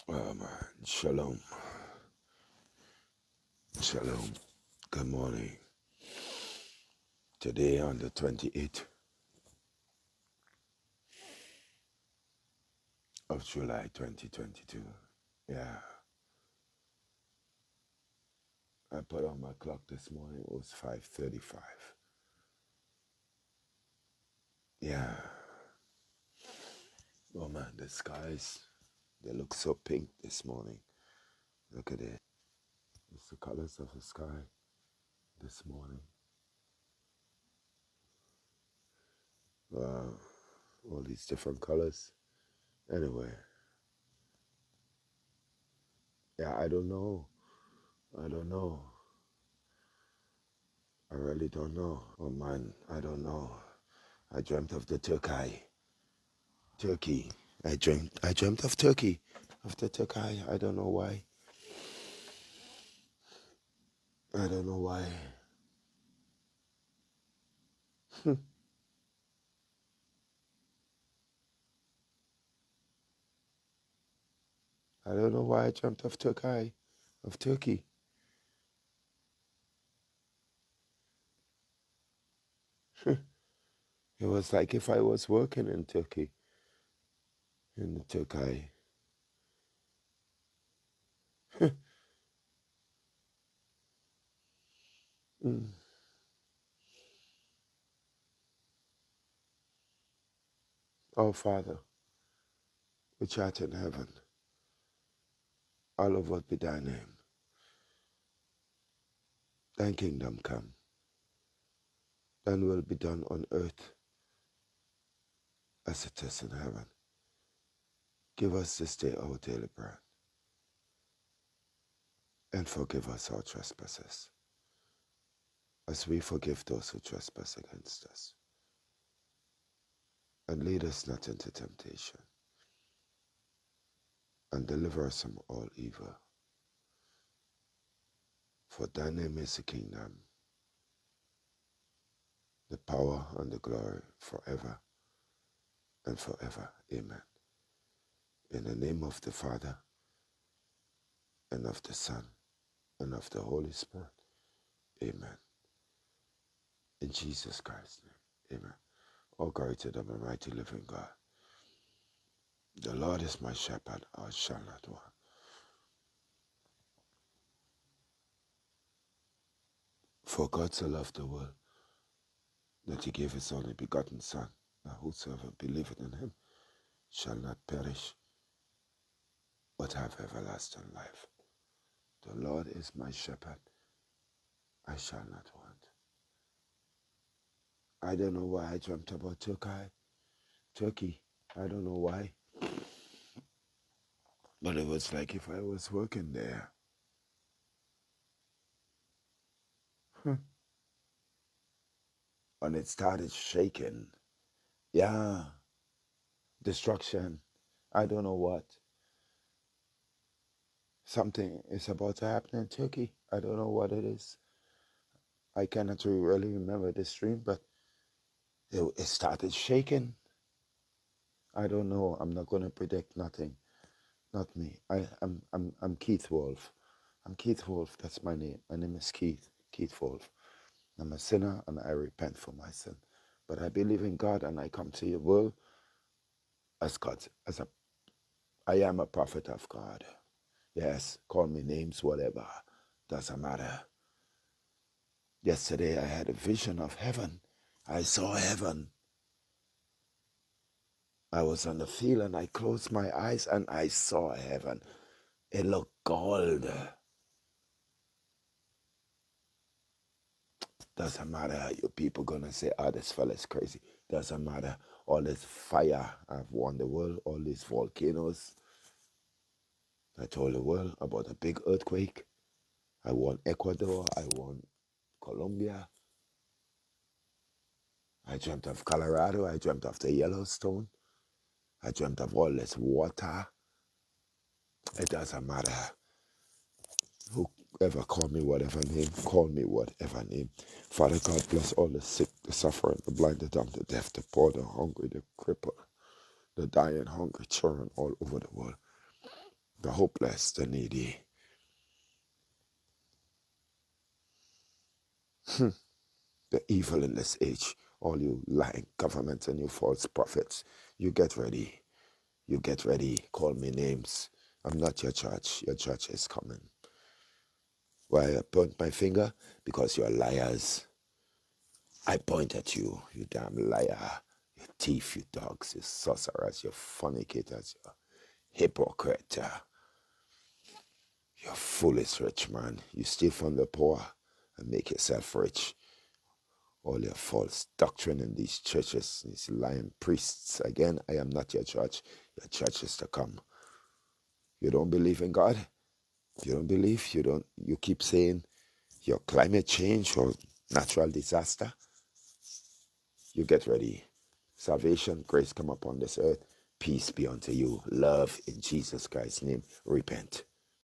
Oh man, shalom, shalom. Good morning. Today on the 28th of July 2022. Yeah, I put on my clock this morning. It was 5:35. Yeah. Oh man, the skies, they look so pink this morning. Look at it. It's the colors of the sky this morning. Wow, all these different colors. Anyway, yeah, I don't know. I don't know. I really don't know. Oh man, I don't know. I dreamt of the Turkey. I dreamt of Turkey. Of the Turkey. I don't know why. I don't know why. I don't know why I dreamt of Turkey. Of Turkey. It was like if I was working in Turkey. In the Turkey. Mm. Oh Father, which art in heaven, hallowed be thy name. Thy kingdom come. Thine will be done on earth as it is in heaven. Give us this day our daily bread, and forgive us our trespasses, as we forgive those who trespass against us. And lead us not into temptation, and deliver us from all evil. For thy name is the kingdom, the power, and the glory forever and forever. Amen. In the name of the Father, and of the Son, and of the Holy Spirit. Amen. In Jesus Christ's name. Amen. All glory to the mighty living God. The Lord is my shepherd, I shall not want. For God so loved the world, that he gave his only begotten Son, that whosoever believeth in him shall not perish, but have everlasting life. The Lord is my shepherd, I shall not want. I don't know why I dreamt about Turkey. I don't know why. But it was like if I was working there. And it started shaking. Yeah. Destruction. I don't know what. Something is about to happen in Turkey. I don't know what it is. I cannot really remember this dream, but it started shaking. I don't know. I'm not going to predict nothing. Not me. I'm Keith Wolf. I'm Keith Wolf. That's my name. My name is Keith. Keith Wolf. I'm a sinner and I repent for my sin. But I believe in God and I come to your world as God. I am a prophet of God. Yes, call me names, whatever. Doesn't matter. Yesterday I had a vision of heaven. I saw heaven. I was on the field and I closed my eyes and I saw heaven. It looked gold. Doesn't matter. You people gonna say, oh, this fella's crazy. Doesn't matter. All this fire. I've won the world. All these volcanoes. I told the world about a big earthquake. I won Ecuador. I won Colombia. I dreamt of Colorado. I dreamt of the Yellowstone. I dreamt of all this water. It doesn't matter. Whoever call me whatever name, call me whatever name. Father God, bless all the sick, the suffering, the blind, the dumb, the deaf, the poor, the hungry, the crippled, the dying, hungry children all over the world. the hopeless, the needy. The evil in this age, all you lying government and you false prophets, you get ready. You get ready. Call me names. I'm not your judge. Your judge is coming. Why I point my finger? Because you're liars. I point at you, you damn liar. You thief, you dogs, you sorcerers, you fornicators, you hypocrite. You're foolish rich man. You steal from the poor and make yourself rich. All your false doctrine in these churches, these lying priests. Again, I am not your judge. Your judge is to come. You don't believe in God? You don't believe? You keep saying your climate change or natural disaster? You get ready. Salvation, grace come upon this earth. Peace be unto you. Love in Jesus Christ's name. Repent.